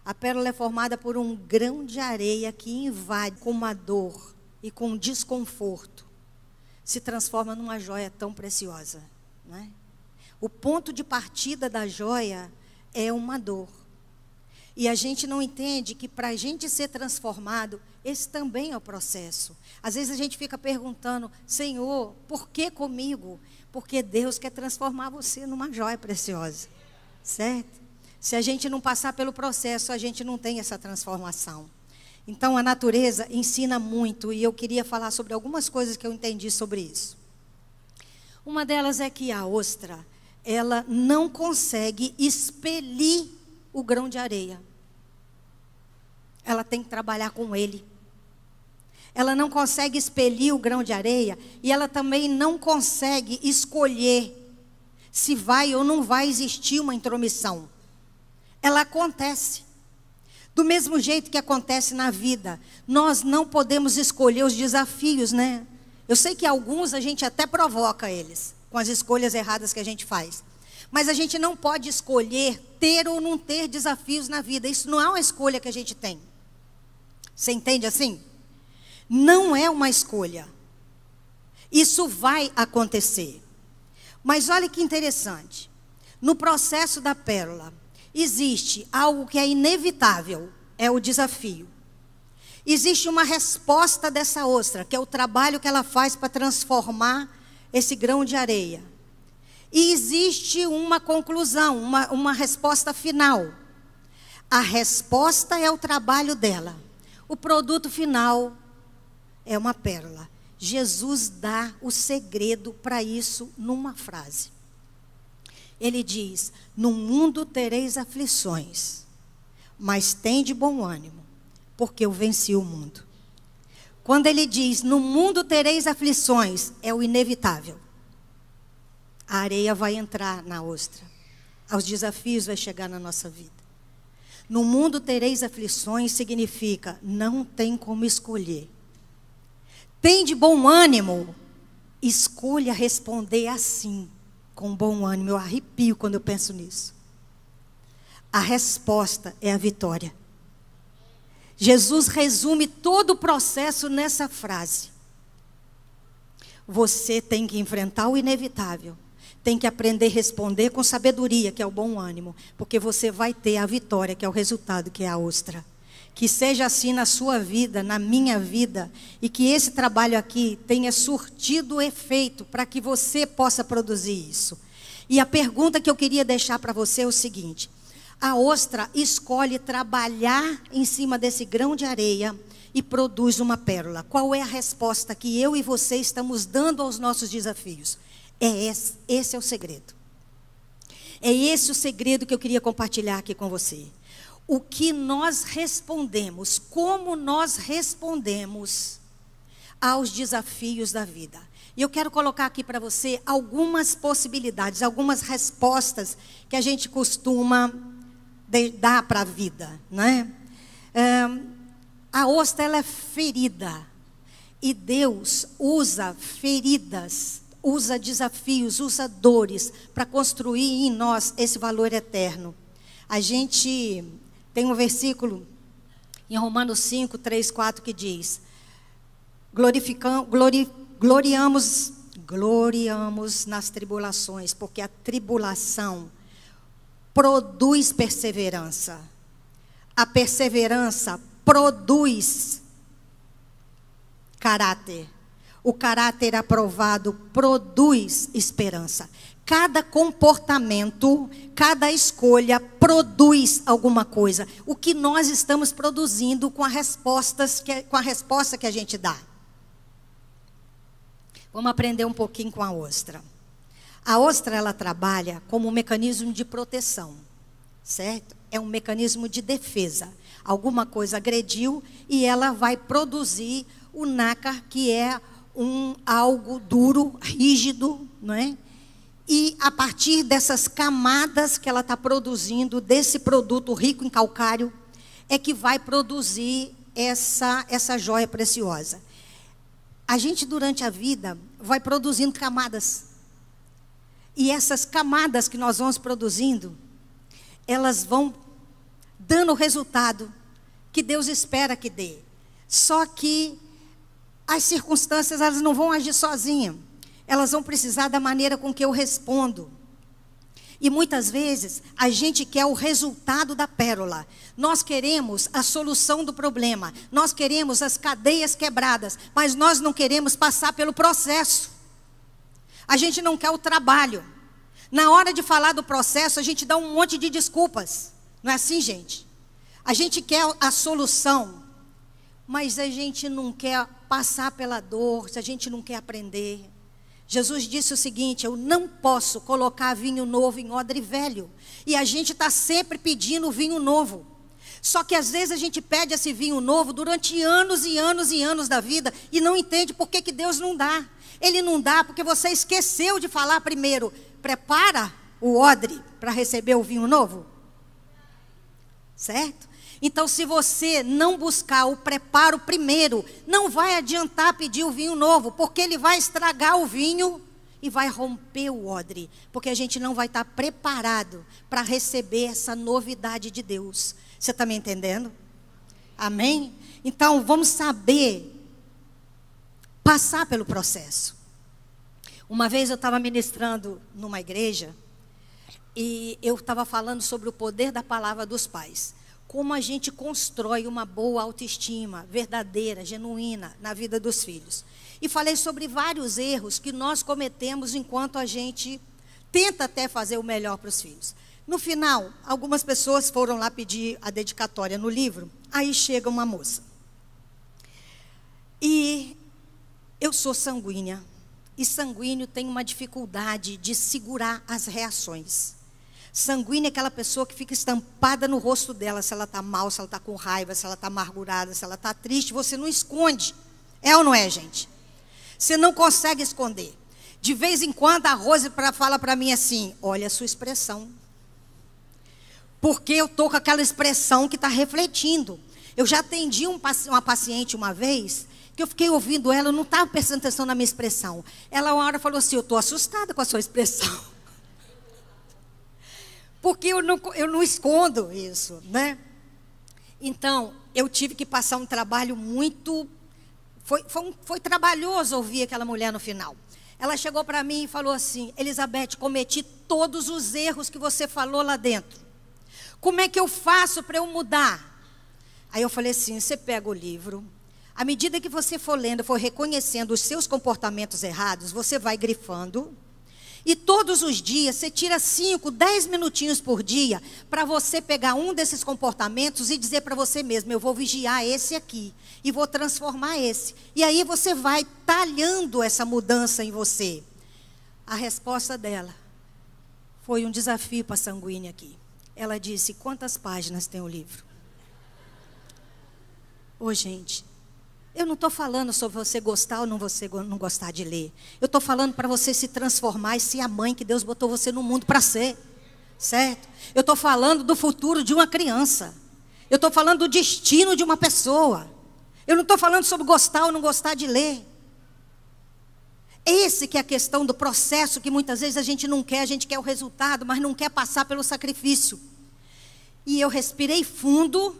A pérola é formada por um grão de areia que invade com uma dor e com desconforto. Se transforma numa joia tão preciosa, não é? O ponto de partida da joia é uma dor. E a gente não entende que para a gente ser transformado, esse também é o processo. Às vezes a gente fica perguntando, Senhor, por que comigo? Porque Deus quer transformar você numa joia preciosa, certo? Se a gente não passar pelo processo, a gente não tem essa transformação. Então a natureza ensina muito e eu queria falar sobre algumas coisas que eu entendi sobre isso. Uma delas é que a ostra, ela não consegue expelir o grão de areia. Ela tem que trabalhar com ele. Ela não consegue expelir o grão de areia e ela também não consegue escolher se vai ou não vai existir uma intromissão. Ela acontece. Do mesmo jeito que acontece na vida, nós não podemos escolher os desafios, né? Eu sei que alguns a gente até provoca eles, com as escolhas erradas que a gente faz. Mas a gente não pode escolher ter ou não ter desafios na vida. Isso não é uma escolha que a gente tem. Você entende assim? Não é uma escolha. Isso vai acontecer. Mas olha que interessante. No processo da pérola, existe algo que é inevitável, é o desafio. Existe uma resposta dessa ostra, que é o trabalho que ela faz para transformar esse grão de areia. E existe uma conclusão, uma resposta final. A resposta é o trabalho dela. O produto final é uma pérola. Jesus dá o segredo para isso numa frase. Ele diz, no mundo tereis aflições, mas tende bom ânimo, porque eu venci o mundo. Quando ele diz, no mundo tereis aflições, é o inevitável. A areia vai entrar na ostra. Os desafios vão chegar na nossa vida. No mundo tereis aflições significa, não tem como escolher. Tem de bom ânimo, escolha responder assim, com bom ânimo. Eu arrepio quando eu penso nisso. A resposta é a vitória. Jesus resume todo o processo nessa frase. Você tem que enfrentar o inevitável. Tem que aprender a responder com sabedoria, que é o bom ânimo. Porque você vai ter a vitória, que é o resultado, que é a ostra. Que seja assim na sua vida, na minha vida. E que esse trabalho aqui tenha surtido efeito para que você possa produzir isso. E a pergunta que eu queria deixar para você é o seguinte. A ostra escolhe trabalhar em cima desse grão de areia e produz uma pérola. Qual é a resposta que eu e você estamos dando aos nossos desafios? Esse é o segredo. É esse o segredo que eu queria compartilhar aqui com você. O que nós respondemos, como nós respondemos aos desafios da vida. E eu quero colocar aqui para você algumas possibilidades, algumas respostas que a gente costuma dar para a vida, né? A ostra, ela é ferida. E Deus usa feridas, usa desafios, usa dores para construir em nós esse valor eterno. A gente tem um versículo em Romanos 5, 3, 4 que diz: gloriamos nas tribulações, porque a tribulação produz perseverança. A perseverança produz caráter. O caráter aprovado produz esperança. Cada comportamento, cada escolha produz alguma coisa. O que nós estamos produzindo com a resposta que a gente dá. Vamos aprender um pouquinho com a ostra. A ostra, ela trabalha como um mecanismo de proteção, certo? É um mecanismo de defesa. Alguma coisa agrediu e ela vai produzir o nácar, que é algo duro, rígido, não é? E a partir dessas camadas que ela está produzindo, desse produto rico em calcário, é que vai produzir essa joia preciosa. A gente, durante a vida, vai produzindo camadas. E essas camadas que nós vamos produzindo, elas vão dando o resultado que Deus espera que dê. Só que as circunstâncias, elas não vão agir sozinhas. Elas vão precisar da maneira com que eu respondo. E muitas vezes a gente quer o resultado da pérola. Nós queremos a solução do problema. Nós queremos as cadeias quebradas. Mas nós não queremos passar pelo processo. A gente não quer o trabalho. Na hora de falar do processo, a gente dá um monte de desculpas. Não é assim, gente? A gente quer a solução. Mas a gente não quer passar pela dor. A gente não quer aprender. Jesus disse o seguinte: eu não posso colocar vinho novo em odre velho. E a gente está sempre pedindo vinho novo. Só que às vezes a gente pede esse vinho novo durante anos e anos e anos da vida e não entende por que que Deus não dá. Ele não dá porque você esqueceu de falar primeiro: prepara o odre para receber o vinho novo. Certo? Então, se você não buscar o preparo primeiro, não vai adiantar pedir o vinho novo, porque ele vai estragar o vinho e vai romper o odre, porque a gente não vai estar preparado para receber essa novidade de Deus. Você está me entendendo? Amém? Então, vamos saber passar pelo processo. Uma vez eu estava ministrando numa igreja e eu estava falando sobre o poder da palavra dos pais. Como a gente constrói uma boa autoestima, verdadeira, genuína, na vida dos filhos. E falei sobre vários erros que nós cometemos enquanto a gente tenta até fazer o melhor para os filhos. No final, algumas pessoas foram lá pedir a dedicatória no livro. Aí chega uma moça. E eu sou sanguínea. E sanguíneo tem uma dificuldade de segurar as reações. Sanguínea é aquela pessoa que fica estampada no rosto dela, se ela está mal, se ela está com raiva, se ela está amargurada, se ela está triste, você não esconde. É ou não é, gente? Você não consegue esconder. De vez em quando a Rose fala para mim assim: olha a sua expressão. Porque eu estou com aquela expressão que está refletindo. Eu já atendi uma paciente uma vez, que eu fiquei ouvindo ela, eu não estava prestando atenção na minha expressão. Ela uma hora falou assim: eu estou assustada com a sua expressão. Porque eu não escondo isso, né? Então, eu tive que passar um trabalho muito... Foi trabalhoso ouvir aquela mulher no final. Ela chegou para mim e falou assim: Elizabeth, cometi todos os erros que você falou lá dentro. Como é que eu faço para eu mudar? Aí eu falei assim: você pega o livro. À medida que você for lendo, for reconhecendo os seus comportamentos errados, você vai grifando. E todos os dias, você tira 5, 10 minutinhos por dia para você pegar um desses comportamentos e dizer para você mesmo: eu vou vigiar esse aqui e vou transformar esse. E aí você vai talhando essa mudança em você. A resposta dela foi um desafio para a sanguínea aqui. Ela disse: quantas páginas tem o livro? Ô, gente, eu não estou falando sobre você gostar ou não gostar de ler. Eu estou falando para você se transformar e ser a mãe que Deus botou você no mundo para ser. Certo? Eu estou falando do futuro de uma criança. Eu estou falando do destino de uma pessoa. Eu não estou falando sobre gostar ou não gostar de ler. Esse que é a questão do processo, que muitas vezes a gente não quer. A gente quer o resultado, mas não quer passar pelo sacrifício. E eu respirei fundo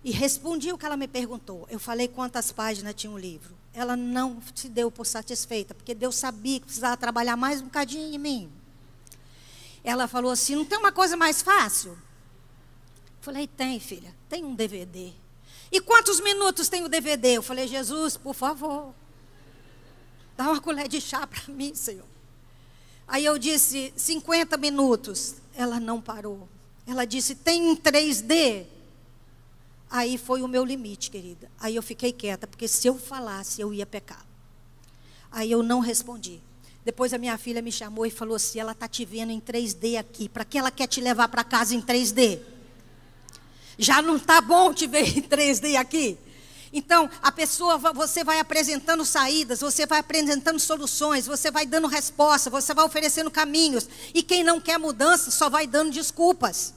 e respondi o que ela me perguntou. Eu falei quantas páginas tinha o livro. Ela não se deu por satisfeita, porque Deus sabia que precisava trabalhar mais um bocadinho em mim. Ela falou assim: não tem uma coisa mais fácil? Eu falei: tem, filha, tem um DVD. E quantos minutos tem o DVD? Eu falei: Jesus, por favor, dá uma colher de chá para mim, Senhor. Aí eu disse: 50 minutos. Ela não parou. Ela disse: tem em 3D? Aí foi o meu limite, querida. Aí eu fiquei quieta, porque se eu falasse, eu ia pecar. Aí eu não respondi. Depois a minha filha me chamou e falou assim: ela está te vendo em 3D aqui. Para que ela quer te levar para casa em 3D? Já não está bom te ver em 3D aqui? Então, a pessoa, você vai apresentando saídas, você vai apresentando soluções, você vai dando resposta, você vai oferecendo caminhos. E quem não quer mudança só vai dando desculpas.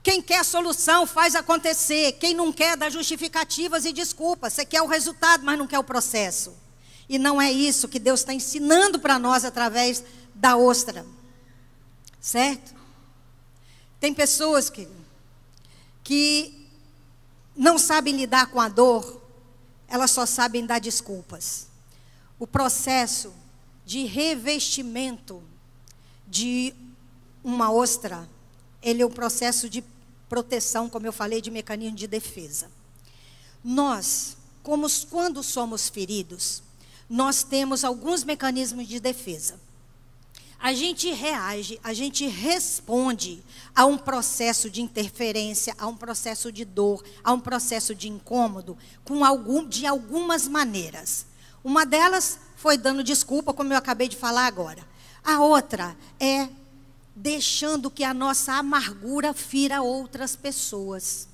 Quem quer solução faz acontecer. Quem não quer dá justificativas e desculpas. Você quer o resultado, mas não quer o processo. E não é isso que Deus está ensinando para nós através da ostra. Certo? Tem pessoas que não sabem lidar com a dor, elas só sabem dar desculpas. O processo de revestimento de uma ostra, ele é um processo de proteção, como eu falei, de mecanismo de defesa. Nós, quando somos feridos, nós temos alguns mecanismos de defesa. A gente reage, a gente responde a um processo de interferência, a um processo de dor, a um processo de incômodo, de algumas maneiras. Uma delas foi dando desculpa, como eu acabei de falar agora. A outra é deixando que a nossa amargura fira outras pessoas.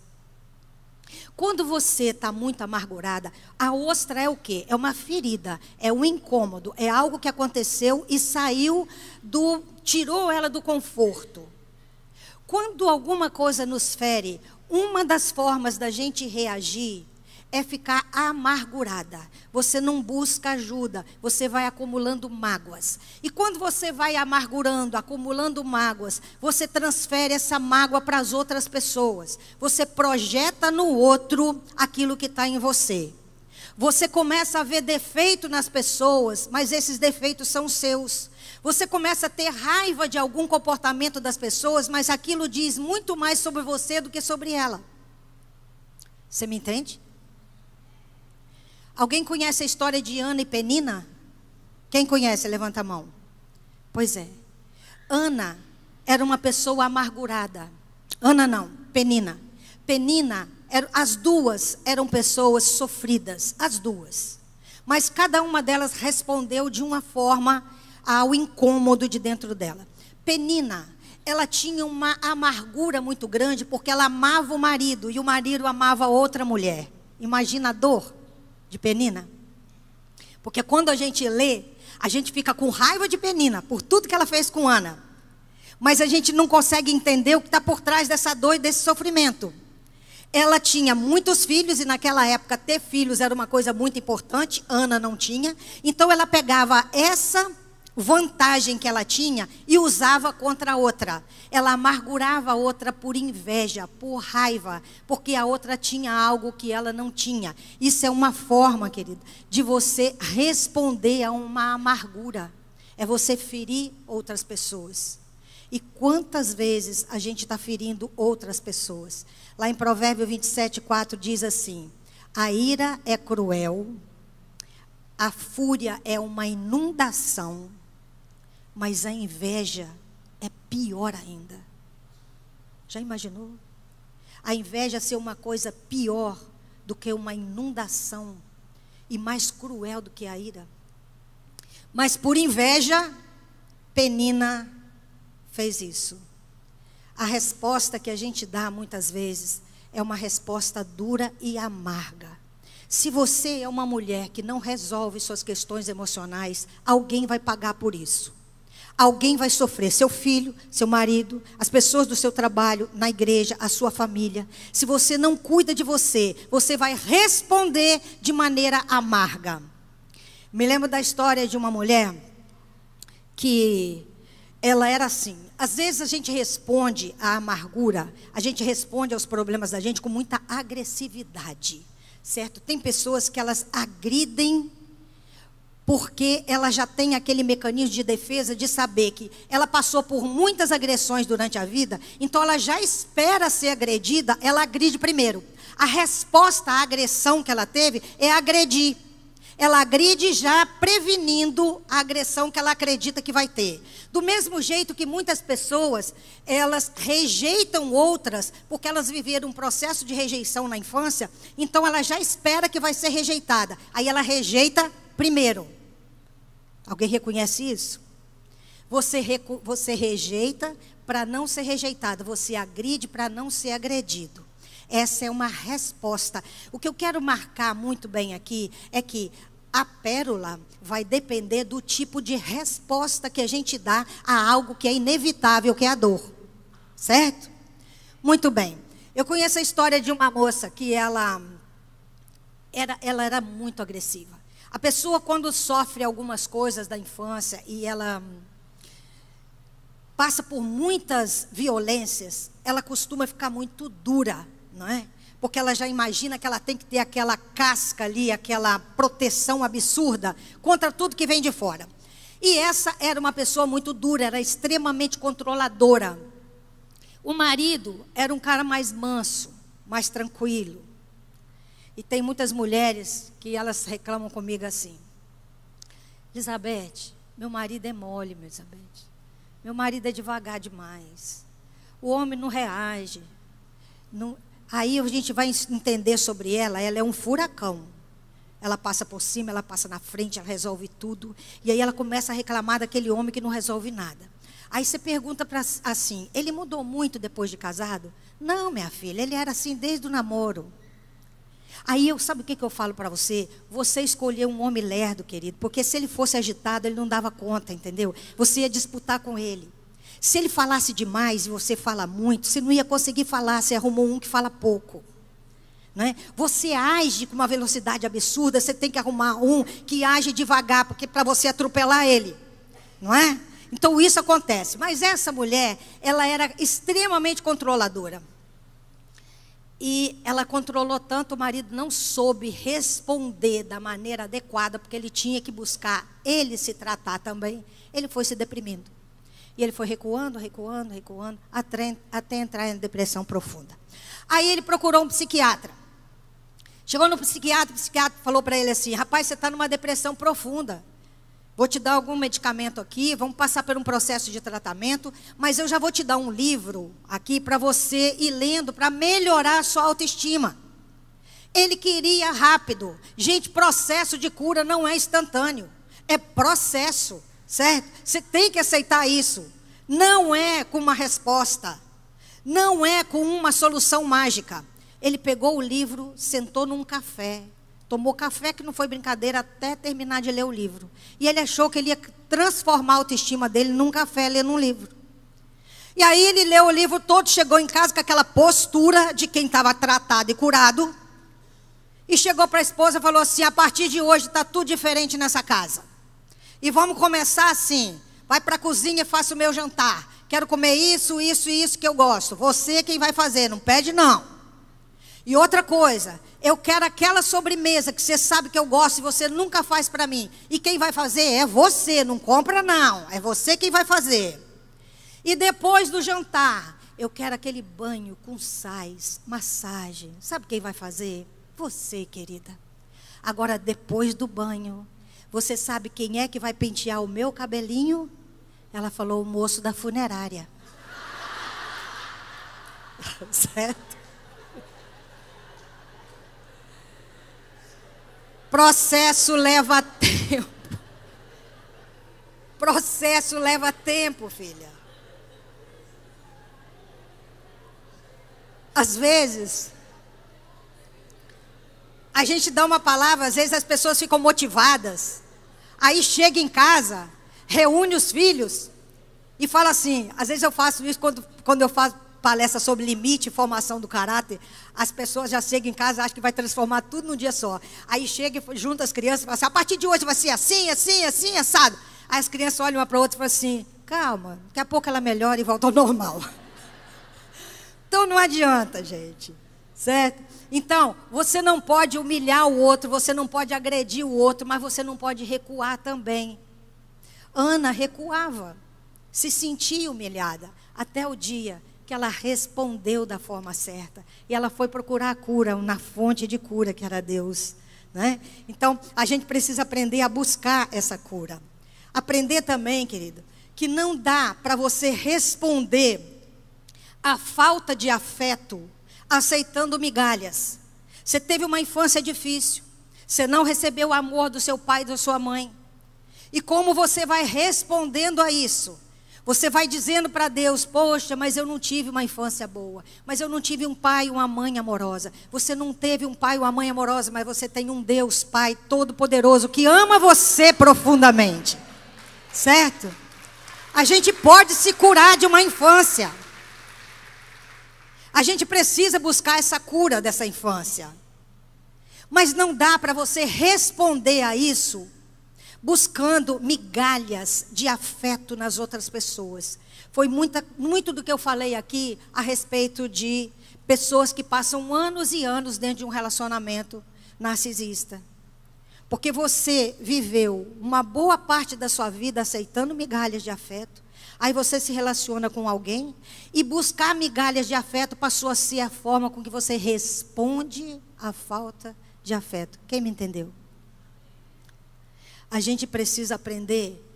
Quando você está muito amargurada, a ostra é o quê? É uma ferida, é um incômodo, é algo que aconteceu e tirou ela do conforto. Quando alguma coisa nos fere, uma das formas da gente reagir é ficar amargurada. Você não busca ajuda, você vai acumulando mágoas. E quando você vai amargurando, acumulando mágoas, você transfere essa mágoa para as outras pessoas. Você projeta no outro aquilo que está em você. Você começa a ver defeito nas pessoas, mas esses defeitos são seus. Você começa a ter raiva de algum comportamento das pessoas, mas aquilo diz muito mais sobre você do que sobre ela. Você me entende? Alguém conhece a história de Ana e Penina? Quem conhece? Levanta a mão. Pois é. Ana era uma pessoa amargurada. Ana não, Penina. Penina, as duas eram pessoas sofridas, as duas. Mas cada uma delas respondeu de uma forma ao incômodo de dentro dela. Penina, ela tinha uma amargura muito grande porque ela amava o marido e o marido amava outra mulher. Imagina a dor de Penina. Porque quando a gente lê, a gente fica com raiva de Penina por tudo que ela fez com Ana. Mas a gente não consegue entender o que está por trás dessa dor e desse sofrimento. Ela tinha muitos filhos e naquela época ter filhos era uma coisa muito importante. Ana não tinha. Então ela pegava essa vantagem que ela tinha e usava contra a outra. Ela amargurava a outra por inveja, por raiva, porque a outra tinha algo que ela não tinha. Isso é uma forma, querido, de você responder a uma amargura. É você ferir outras pessoas. E quantas vezes a gente está ferindo outras pessoas? Lá em Provérbios 27:4 diz assim: a ira é cruel, a fúria é uma inundação, mas a inveja é pior ainda. Já imaginou? A inveja ser uma coisa pior do que uma inundação e mais cruel do que a ira. Mas por inveja, Penina fez isso. A resposta que a gente dá muitas vezes é uma resposta dura e amarga. Se você é uma mulher que não resolve suas questões emocionais, alguém vai pagar por isso. Alguém vai sofrer, seu filho, seu marido, as pessoas do seu trabalho, na igreja, a sua família. Se você não cuida de você, você vai responder de maneira amarga. Me lembro da história de uma mulher que ela era assim. Às vezes a gente responde à amargura, a gente responde aos problemas da gente com muita agressividade, certo? Tem pessoas que elas agridem porque ela já tem aquele mecanismo de defesa de saber que ela passou por muitas agressões durante a vida, então ela já espera ser agredida, ela agride primeiro. A resposta à agressão que ela teve é agredir. Ela agride já prevenindo a agressão que ela acredita que vai ter. Do mesmo jeito que muitas pessoas, elas rejeitam outras, porque elas viveram um processo de rejeição na infância, então ela já espera que vai ser rejeitada. Aí ela rejeita primeiro. Alguém reconhece isso? Você rejeita para não ser rejeitado, você agride para não ser agredido. Essa é uma resposta. O que eu quero marcar muito bem aqui é que a pérola vai depender do tipo de resposta que a gente dá a algo que é inevitável, que é a dor. Certo? Muito bem. Eu conheço a história de uma moça que ela era muito agressiva. A pessoa, quando sofre algumas coisas da infância e ela passa por muitas violências, ela costuma ficar muito dura. não é? Porque ela já imagina que ela tem que ter aquela casca ali, aquela proteção absurda contra tudo que vem de fora. E essa era uma pessoa muito dura, era extremamente controladora. O marido era um cara mais manso, mais tranquilo. E tem muitas mulheres que elas reclamam comigo assim: Elizabeth, meu marido é mole, Elizabeth. Meu marido é devagar demais. O homem não reage. Não... Aí a gente vai entender sobre ela é um furacão. Ela passa por cima, ela passa na frente, ela resolve tudo. E aí ela começa a reclamar daquele homem que não resolve nada. Aí você pergunta assim, ele mudou muito depois de casado? Não, minha filha, ele era assim desde o namoro. Aí sabe o que eu falo para você? Você escolheu um homem lerdo, querido, porque se ele fosse agitado, ele não dava conta, entendeu? Você ia disputar com ele. Se ele falasse demais e você fala muito, você não ia conseguir falar, você arrumou um que fala pouco. Não é? Você age com uma velocidade absurda, você tem que arrumar um que age devagar, porque para você atropelar ele. Não é? Então isso acontece. Mas essa mulher, ela era extremamente controladora. E ela controlou tanto, o marido não soube responder da maneira adequada, porque ele tinha que buscar ele se tratar também. Ele foi se deprimindo. E ele foi recuando, até entrar em depressão profunda. Aí ele procurou um psiquiatra. Chegou no psiquiatra, o psiquiatra falou para ele assim: rapaz, você está numa depressão profunda. Vou te dar algum medicamento aqui, vamos passar por um processo de tratamento, mas eu já vou te dar um livro aqui para você ir lendo, para melhorar a sua autoestima. Ele queria rápido. Gente, processo de cura não é instantâneo. É processo, certo? Você tem que aceitar isso. Não é com uma resposta. Não é com uma solução mágica. Ele pegou o livro, sentou num café. Tomou café, que não foi brincadeira, até terminar de ler o livro. E ele achou que ele ia transformar a autoestima dele num café, lendo um livro. E aí ele leu o livro todo, chegou em casa com aquela postura de quem estava tratado e curado. E chegou para a esposa e falou assim: a partir de hoje está tudo diferente nessa casa. E vamos começar assim: vai para a cozinha e faça o meu jantar. Quero comer isso, isso e isso que eu gosto. Você é quem vai fazer, não pede não. E outra coisa, eu quero aquela sobremesa que você sabe que eu gosto e você nunca faz para mim. E quem vai fazer é você, não compra não. É você quem vai fazer. E depois do jantar, eu quero aquele banho com sais, massagem. Sabe quem vai fazer? Você, querida. Agora, depois do banho, você sabe quem é que vai pentear o meu cabelinho? Ela falou: o moço da funerária. Certo? Processo leva tempo. Processo leva tempo, filha. Às vezes, a gente dá uma palavra, às vezes as pessoas ficam motivadas. Aí chega em casa, reúne os filhos e fala assim. Às vezes eu faço isso quando eu faço palestra sobre limite e formação do caráter. As pessoas já chegam em casa, acham que vai transformar tudo num dia só. Aí chega e junta as crianças e fala assim: a partir de hoje vai ser assim, assim, assim, assado. Aí as crianças olham uma para a outra e falam assim: calma, daqui a pouco ela melhora e volta ao normal. Então não adianta, gente, certo? Então, você não pode humilhar o outro, você não pode agredir o outro, mas você não pode recuar também. Ana recuava, se sentia humilhada, até o dia que ela respondeu da forma certa. E ela foi procurar a cura, na fonte de cura que era Deus. Né? Então, a gente precisa aprender a buscar essa cura. Aprender também, querido, que não dá para você responder a falta de afeto aceitando migalhas. Você teve uma infância difícil. Você não recebeu o amor do seu pai e da sua mãe. E como você vai respondendo a isso? Você vai dizendo para Deus: poxa, mas eu não tive uma infância boa. Mas eu não tive um pai e uma mãe amorosa. Você não teve um pai e uma mãe amorosa, mas você tem um Deus Pai Todo-Poderoso que ama você profundamente. Certo? A gente pode se curar de uma infância. A gente precisa buscar essa cura dessa infância. Mas não dá para você responder a isso buscando migalhas de afeto nas outras pessoas. Foi muito do que eu falei aqui a respeito de pessoas que passam anos e anos dentro de um relacionamento narcisista. Porque você viveu uma boa parte da sua vida aceitando migalhas de afeto. Aí você se relaciona com alguém e buscar migalhas de afeto passou a ser a forma com que você responde à falta de afeto. Quem me entendeu? A gente precisa aprender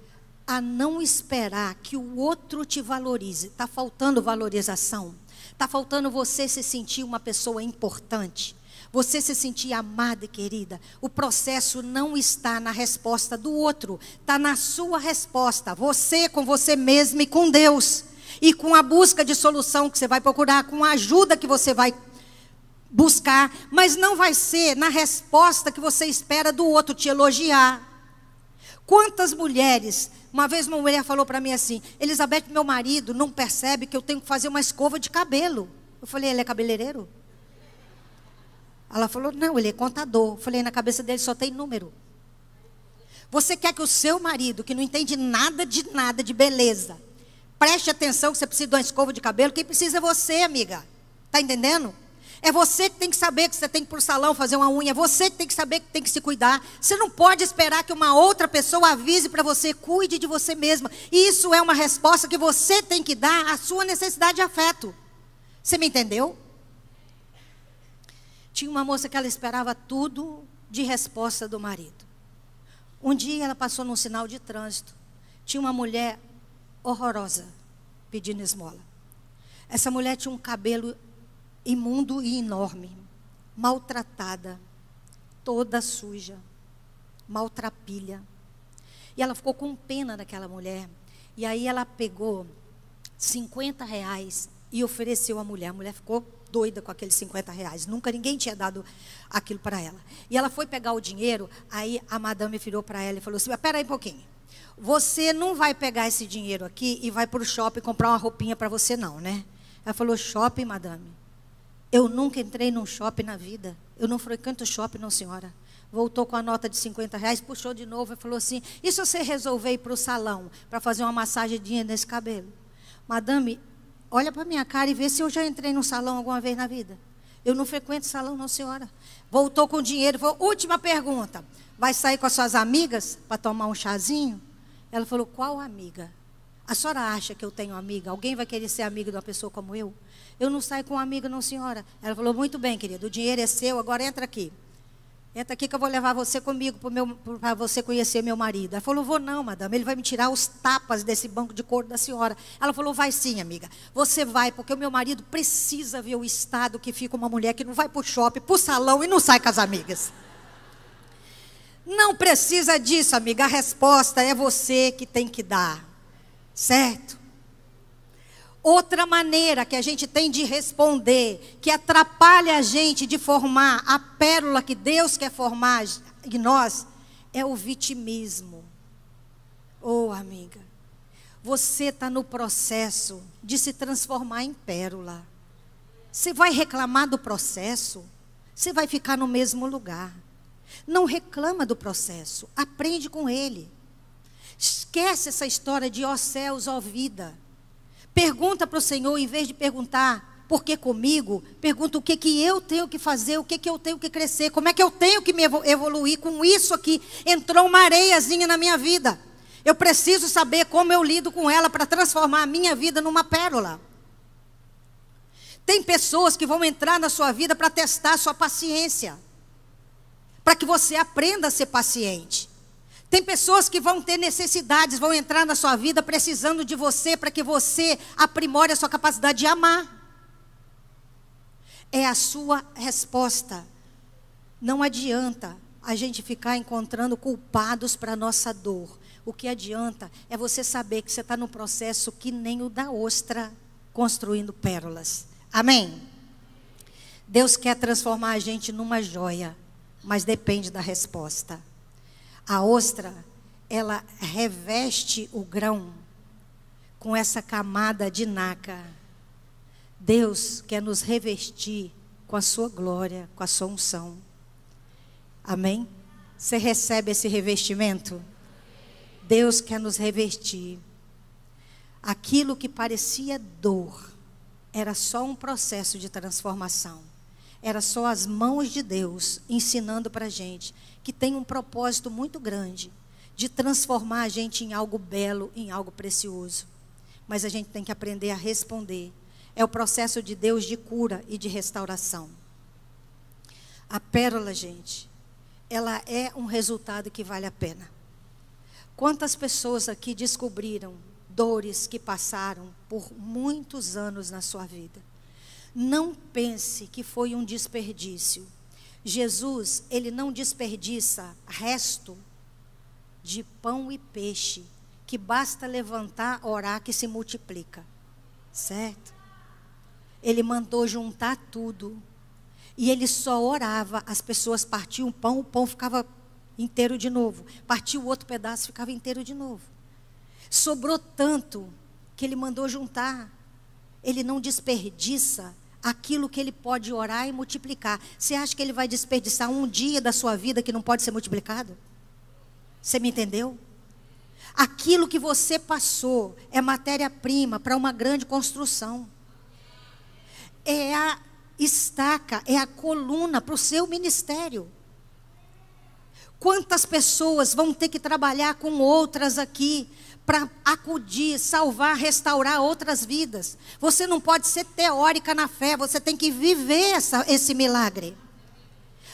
a não esperar que o outro te valorize. Está faltando valorização. Está faltando você se sentir uma pessoa importante. Você se sentir amada e querida. O processo não está na resposta do outro. Está na sua resposta. Você com você mesmo e com Deus. E com a busca de solução que você vai procurar. Com a ajuda que você vai buscar. Mas não vai ser na resposta que você espera do outro te elogiar. Quantas mulheres... Uma vez uma mulher falou para mim assim: Elizabeth, meu marido não percebe que eu tenho que fazer uma escova de cabelo. Eu falei: ele é cabeleireiro? Ela falou: não, ele é contador. Eu falei: na cabeça dele só tem número. Você quer que o seu marido, que não entende nada de beleza, preste atenção que você precisa de uma escova de cabelo? Quem precisa é você, amiga. Está entendendo? É você que tem que saber que você tem que ir para o salão fazer uma unha. É você que tem que saber que tem que se cuidar. Você não pode esperar que uma outra pessoa avise para você. Cuide de você mesma. E isso é uma resposta que você tem que dar à sua necessidade de afeto. Você me entendeu? Tinha uma moça que ela esperava tudo de resposta do marido. Um dia ela passou num sinal de trânsito. Tinha uma mulher horrorosa pedindo esmola. Essa mulher tinha um cabelo imundo e enorme, maltratada, toda suja, maltrapilha. E ela ficou com pena daquela mulher. E aí ela pegou R$50 e ofereceu à mulher. A mulher ficou doida com aqueles R$50. Nunca ninguém tinha dado aquilo para ela. E ela foi pegar o dinheiro, aí a madame virou para ela e falou assim: espera aí um pouquinho. Você não vai pegar esse dinheiro aqui e vai para o shopping comprar uma roupinha para você não, né? Ela falou: shopping, madame? Eu nunca entrei num shopping na vida. Eu não frequento shopping, não, senhora. Voltou com a nota de R$50, puxou de novo e falou assim: e se você resolver ir para o salão para fazer uma massagem nesse cabelo? Madame, olha para minha cara e vê se eu já entrei num salão alguma vez na vida. Eu não frequento salão, não, senhora. Voltou com dinheiro, falou: última pergunta. Vai sair com as suas amigas para tomar um chazinho? Ela falou: qual amiga? A senhora acha que eu tenho amiga? Alguém vai querer ser amiga de uma pessoa como eu? Eu não saio com amiga, não, senhora. Ela falou: muito bem, querida, o dinheiro é seu, agora entra aqui. Entra aqui que eu vou levar você comigo para você conhecer meu marido. Ela falou: vou não, madame, ele vai me tirar os tapas desse banco de couro da senhora. Ela falou: vai sim, amiga. Você vai, porque o meu marido precisa ver o estado que fica uma mulher que não vai para o shopping, para o salão e não sai com as amigas. Não precisa disso, amiga. A resposta é você que tem que dar. Certo? Outra maneira que a gente tem de responder, que atrapalha a gente de formar a pérola que Deus quer formar em nós, é o vitimismo. Oh, amiga, você está no processo de se transformar em pérola. Você vai reclamar do processo? Você vai ficar no mesmo lugar. Não reclama do processo, aprende com ele. Esquece essa história de ó céus, ó vida. Pergunta para o Senhor, em vez de perguntar por que comigo, pergunta o que eu tenho que fazer, o que eu tenho que crescer, como é que eu tenho que me evoluir com isso aqui. Entrou uma areiazinha na minha vida. Eu preciso saber como eu lido com ela para transformar a minha vida numa pérola. Tem pessoas que vão entrar na sua vida para testar a sua paciência, para que você aprenda a ser paciente. Tem pessoas que vão ter necessidades, vão entrar na sua vida precisando de você para que você aprimore a sua capacidade de amar. É a sua resposta. Não adianta a gente ficar encontrando culpados para a nossa dor. O que adianta é você saber que você está num processo que nem o da ostra, construindo pérolas. Amém? Deus quer transformar a gente numa joia, mas depende da resposta. A ostra, ela reveste o grão com essa camada de nácar. Deus quer nos revestir com a sua glória, com a sua unção. Amém? Você recebe esse revestimento? Deus quer nos revestir. Aquilo que parecia dor era só um processo de transformação. Era só as mãos de Deus ensinando para a gente que tem um propósito muito grande de transformar a gente em algo belo, em algo precioso. Mas a gente tem que aprender a responder. É o processo de Deus de cura e de restauração. A pérola, gente, ela é um resultado que vale a pena. Quantas pessoas aqui descobriram dores que passaram por muitos anos na sua vida? Não pense que foi um desperdício. Jesus, ele não desperdiça resto de pão e peixe, que basta levantar, orar, que se multiplica. Certo? Ele mandou juntar tudo. E ele só orava, as pessoas partiam o pão ficava inteiro de novo. Partia o outro pedaço, ficava inteiro de novo. Sobrou tanto que ele mandou juntar. Ele não desperdiça aquilo que ele pode orar e multiplicar. Você acha que ele vai desperdiçar um dia da sua vida que não pode ser multiplicado? Você me entendeu? Aquilo que você passou é matéria-prima para uma grande construção. É a estaca, é a coluna para o seu ministério. Quantas pessoas vão ter que trabalhar com outras aqui para acudir, salvar, restaurar outras vidas? Você não pode ser teórica na fé, você tem que viver esse milagre.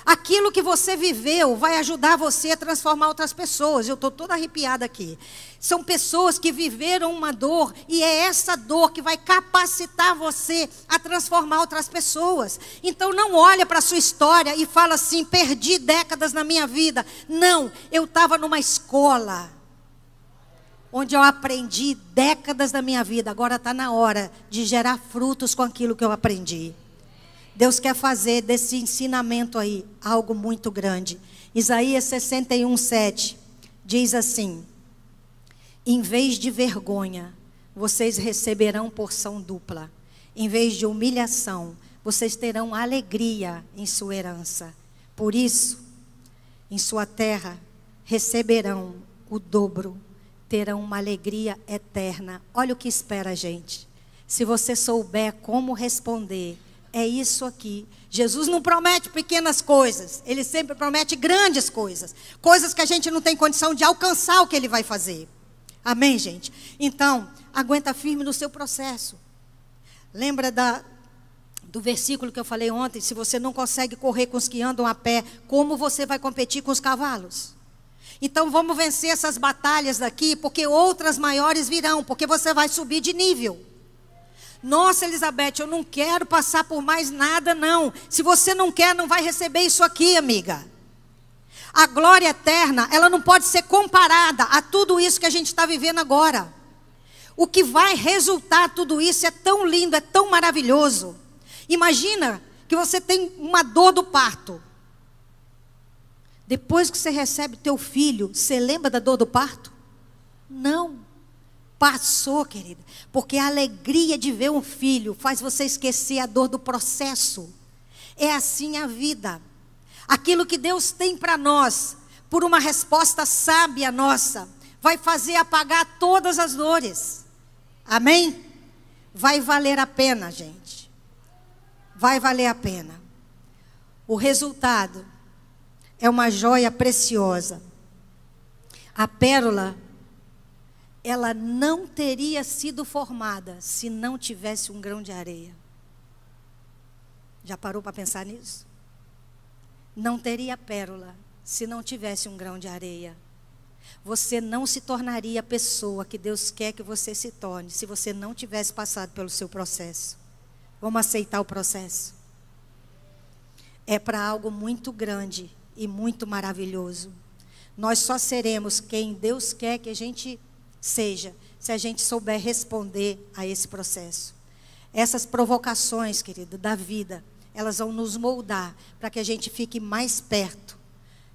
Aquilo que você viveu vai ajudar você a transformar outras pessoas. Eu estou toda arrepiada aqui. São pessoas que viveram uma dor, e é essa dor que vai capacitar você a transformar outras pessoas. Então não olha para a sua história e fala assim: perdi décadas na minha vida. Não, eu estava numa escola onde eu aprendi décadas da minha vida. Agora está na hora de gerar frutos com aquilo que eu aprendi. Deus quer fazer desse ensinamento aí algo muito grande. Isaías 61:7 diz assim: em vez de vergonha, vocês receberão porção dupla. Em vez de humilhação, vocês terão alegria em sua herança. Por isso, em sua terra, receberão o dobro, terão uma alegria eterna. Olha o que espera a gente. Se você souber como responder, é isso aqui. Jesus não promete pequenas coisas, ele sempre promete grandes coisas. Coisas que a gente não tem condição de alcançar o que ele vai fazer. Amém, gente? Então, aguenta firme no seu processo. Lembra do versículo que eu falei ontem? Se você não consegue correr com os que andam a pé, como você vai competir com os cavalos? Então vamos vencer essas batalhas daqui, porque outras maiores virão, porque você vai subir de nível. Nossa, Elizabeth, eu não quero passar por mais nada, não. Se você não quer, não vai receber isso aqui, amiga. A glória eterna, ela não pode ser comparada a tudo isso que a gente está vivendo agora. O que vai resultar tudo isso é tão lindo, é tão maravilhoso. Imagina que você tem uma dor do parto. Depois que você recebe teu filho, você lembra da dor do parto? Não. Passou, querida. Porque a alegria de ver um filho faz você esquecer a dor do processo. É assim a vida. Aquilo que Deus tem para nós, por uma resposta sábia nossa, vai fazer apagar todas as dores. Amém? Vai valer a pena, gente. Vai valer a pena. O resultado é uma joia preciosa. A pérola, ela não teria sido formada se não tivesse um grão de areia. Já parou para pensar nisso? Não teria pérola se não tivesse um grão de areia. Você não se tornaria a pessoa que Deus quer que você se torne se você não tivesse passado pelo seu processo. Vamos aceitar o processo? É para algo muito grande e muito maravilhoso. Nós só seremos quem Deus quer que a gente seja, se a gente souber responder a esse processo. Essas provocações, querido, da vida, elas vão nos moldar para que a gente fique mais perto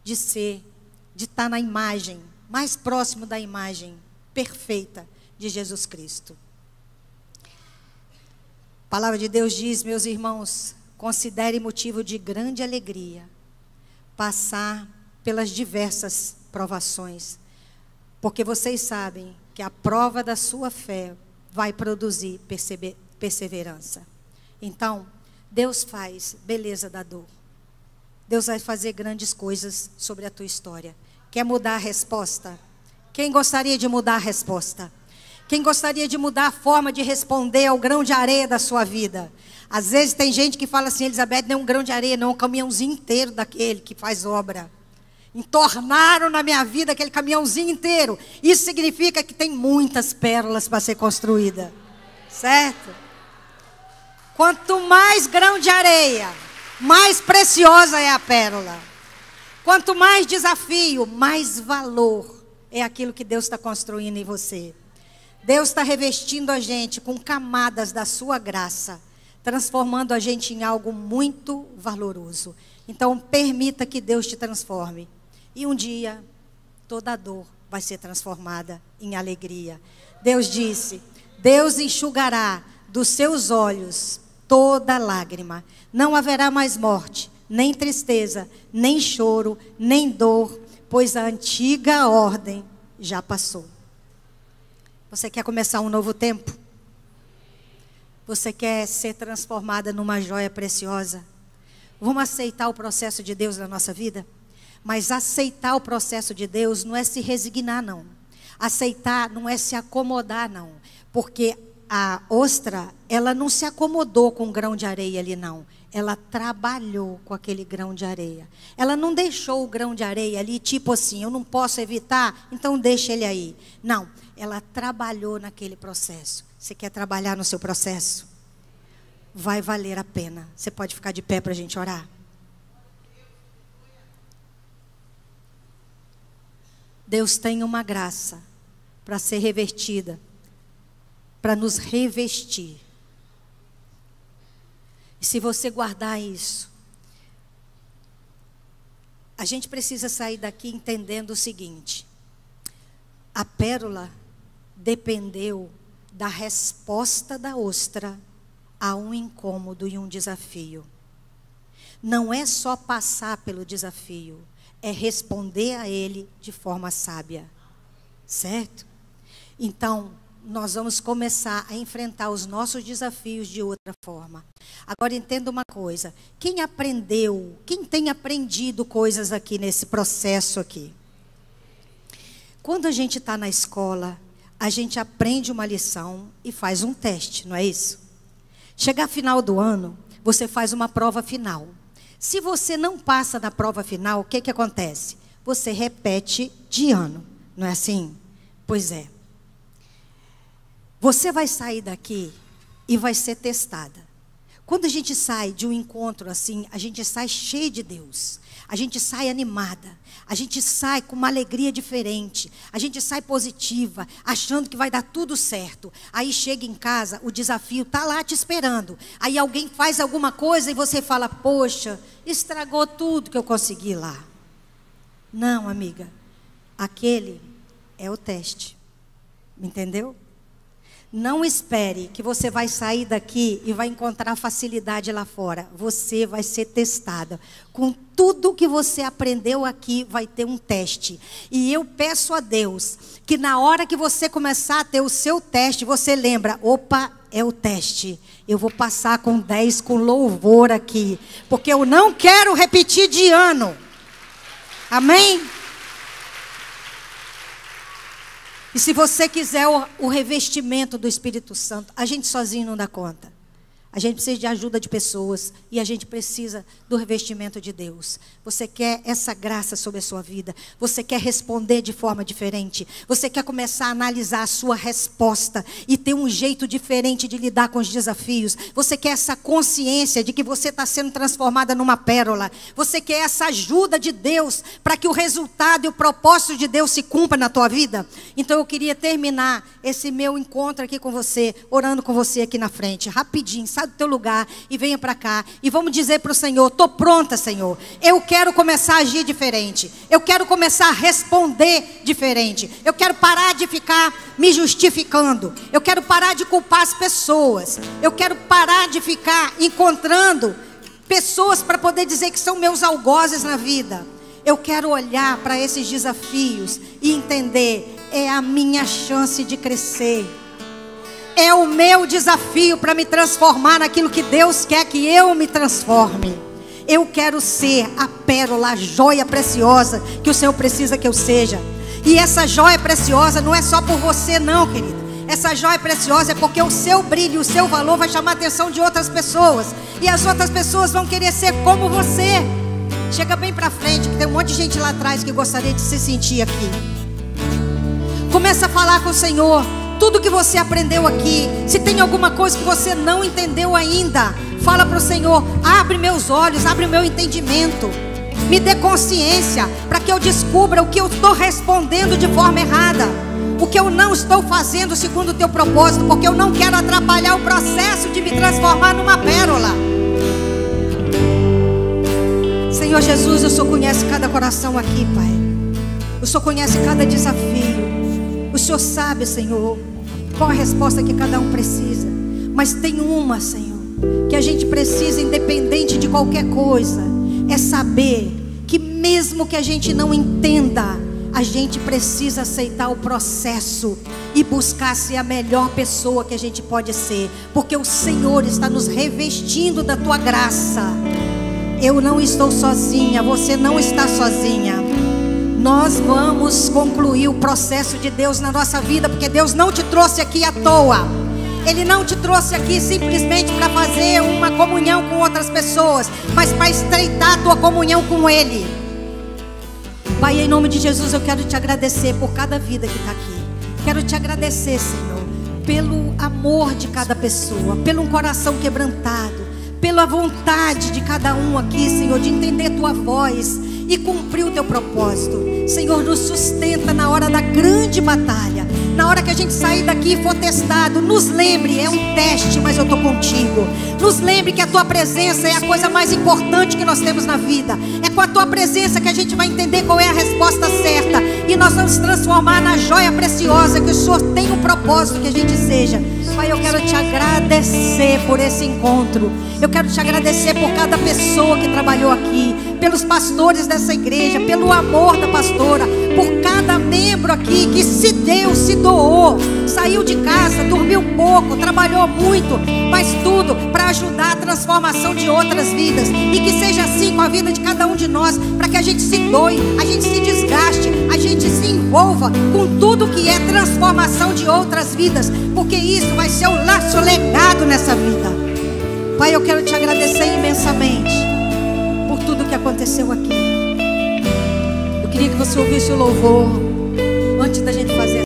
de estar na imagem, mais próximo da imagem perfeita de Jesus Cristo. A palavra de Deus diz, meus irmãos, considere motivo de grande alegria passar pelas diversas provações, porque vocês sabem que a prova da sua fé vai produzir perseverança. Então, Deus faz beleza da dor. Deus vai fazer grandes coisas sobre a tua história. Quer mudar a resposta? Quem gostaria de mudar a resposta? Quem gostaria de mudar a forma de responder ao grão de areia da sua vida? Às vezes tem gente que fala assim: Elizabeth, não é um grão de areia, não, é um caminhãozinho inteiro daquele que faz obra. Entornaram na minha vida aquele caminhãozinho inteiro. Isso significa que tem muitas pérolas para ser construída. Certo? Quanto mais grão de areia, mais preciosa é a pérola. Quanto mais desafio, mais valor é aquilo que Deus está construindo em você. Deus está revestindo a gente com camadas da sua graça, transformando a gente em algo muito valoroso. Então, permita que Deus te transforme. E um dia, toda dor vai ser transformada em alegria. Deus disse: Deus enxugará dos seus olhos toda lágrima. Não haverá mais morte, nem tristeza, nem choro, nem dor, pois a antiga ordem já passou. Você quer começar um novo tempo? Você quer ser transformada numa joia preciosa? Vamos aceitar o processo de Deus na nossa vida? Mas aceitar o processo de Deus não é se resignar, não. Aceitar não é se acomodar, não. Porque a ostra, ela não se acomodou com um grão de areia ali, não. Ela trabalhou com aquele grão de areia. Ela não deixou o grão de areia ali, tipo assim, eu não posso evitar, então deixa ele aí. Não, ela trabalhou naquele processo. Você quer trabalhar no seu processo? Vai valer a pena. Você pode ficar de pé para a gente orar? Deus tem uma graça para ser revertida, para nos revestir. E se você guardar isso, a gente precisa sair daqui entendendo o seguinte: a pérola dependeu da resposta da ostra a um incômodo e um desafio. Não é só passar pelo desafio, é responder a ele de forma sábia, certo? Então, nós vamos começar a enfrentar os nossos desafios de outra forma. Agora, entenda uma coisa: quem aprendeu, quem tem aprendido coisas aqui nesse processo aqui? Quando a gente está na escola, a gente aprende uma lição e faz um teste, não é isso? Chega final do ano, você faz uma prova final. Se você não passa na prova final, o que que acontece? Você repete de ano, não é assim? Pois é. Você vai sair daqui e vai ser testada. Quando a gente sai de um encontro assim, a gente sai cheio de Deus. A gente sai animada. A gente sai com uma alegria diferente. A gente sai positiva, achando que vai dar tudo certo. Aí chega em casa, o desafio está lá te esperando. Aí alguém faz alguma coisa e você fala: poxa, estragou tudo que eu consegui lá. Não, amiga. Aquele é o teste. Entendeu? Não espere que você vai sair daqui e vai encontrar facilidade lá fora. Você vai ser testada. Com tudo que você aprendeu aqui, vai ter um teste. E eu peço a Deus que na hora que você começar a ter o seu teste, você lembra: opa, é o teste. Eu vou passar com 10 com louvor aqui. Porque eu não quero repetir de ano. Amém? E se você quiser o revestimento do Espírito Santo, a gente sozinho não dá conta. A gente precisa de ajuda de pessoas e a gente precisa do revestimento de Deus. Você quer essa graça sobre a sua vida? Você quer responder de forma diferente? Você quer começar a analisar a sua resposta e ter um jeito diferente de lidar com os desafios? Você quer essa consciência de que você está sendo transformada numa pérola? Você quer essa ajuda de Deus para que o resultado e o propósito de Deus se cumpra na tua vida? Então eu queria terminar esse meu encontro aqui com você, orando com você aqui na frente, rapidinho. Sai do teu lugar e venha para cá e vamos dizer para o Senhor: estou pronta, Senhor, eu quero começar a agir diferente, eu quero começar a responder diferente, eu quero parar de ficar me justificando, eu quero parar de culpar as pessoas, eu quero parar de ficar encontrando pessoas para poder dizer que são meus algozes na vida. Eu quero olhar para esses desafios e entender: é a minha chance de crescer. é o meu desafio para me transformar naquilo que Deus quer que eu me transforme. Eu quero ser a pérola, a joia preciosa que o Senhor precisa que eu seja. E essa joia preciosa não é só por você não, querida. Essa joia preciosa é porque o seu brilho, o seu valor vai chamar a atenção de outras pessoas. E as outras pessoas vão querer ser como você. Chega bem pra frente, que tem um monte de gente lá atrás que gostaria de se sentir aqui. Começa a falar com o Senhor tudo que você aprendeu aqui. Se tem alguma coisa que você não entendeu ainda, fala para o Senhor: abre meus olhos, abre o meu entendimento, me dê consciência, para que eu descubra o que eu estou respondendo de forma errada, o que eu não estou fazendo segundo o teu propósito, porque eu não quero atrapalhar o processo de me transformar numa pérola. Senhor Jesus, o Senhor conhece cada coração aqui, Pai. O Senhor conhece cada desafio. O Senhor sabe, Senhor, qual a resposta que cada um precisa. Mas tem uma, Senhor, que a gente precisa, independente de qualquer coisa, é saber que mesmo que a gente não entenda, a gente precisa aceitar o processo e buscar ser a melhor pessoa que a gente pode ser, porque o Senhor está nos revestindo da tua graça. Eu não estou sozinha, você não está sozinha. Nós vamos concluir o processo de Deus na nossa vida, porque Deus não te trouxe aqui à toa. Ele não te trouxe aqui simplesmente para fazer uma comunhão com outras pessoas, mas para estreitar a tua comunhão com Ele. Pai, em nome de Jesus, eu quero te agradecer por cada vida que está aqui. Quero te agradecer, Senhor, pelo amor de cada pessoa, pelo um coração quebrantado, pela vontade de cada um aqui, Senhor, de entender tua voz e cumprir o teu propósito. Senhor, nos sustenta na hora da grande batalha. Na hora que a gente sair daqui e for testado, nos lembre, é um teste, mas eu estou contigo. Nos lembre que a tua presença é a coisa mais importante que nós temos na vida. É com a tua presença que a gente vai entender qual é a resposta certa, e nós vamos transformar na joia preciosa que o Senhor tem um propósito que a gente seja. Pai, eu quero te agradecer por esse encontro. Eu quero te agradecer por cada pessoa que trabalhou aqui, pelos pastores dessa igreja, pelo amor da pastora, por cada membro aqui que se deu, se doou, saiu de casa, dormiu pouco, trabalhou muito, mas tudo para ajudar a transformação de outras vidas. E que seja assim com a vida de cada um de nós, para que a gente se doe, a gente se desgaste, a gente se envolva com tudo que é transformação de outras vidas, porque isso vai ser o nosso legado nessa vida. Pai, eu quero te agradecer imensamente por tudo que aconteceu aqui. Eu queria que você ouvisse o louvor antes da gente fazer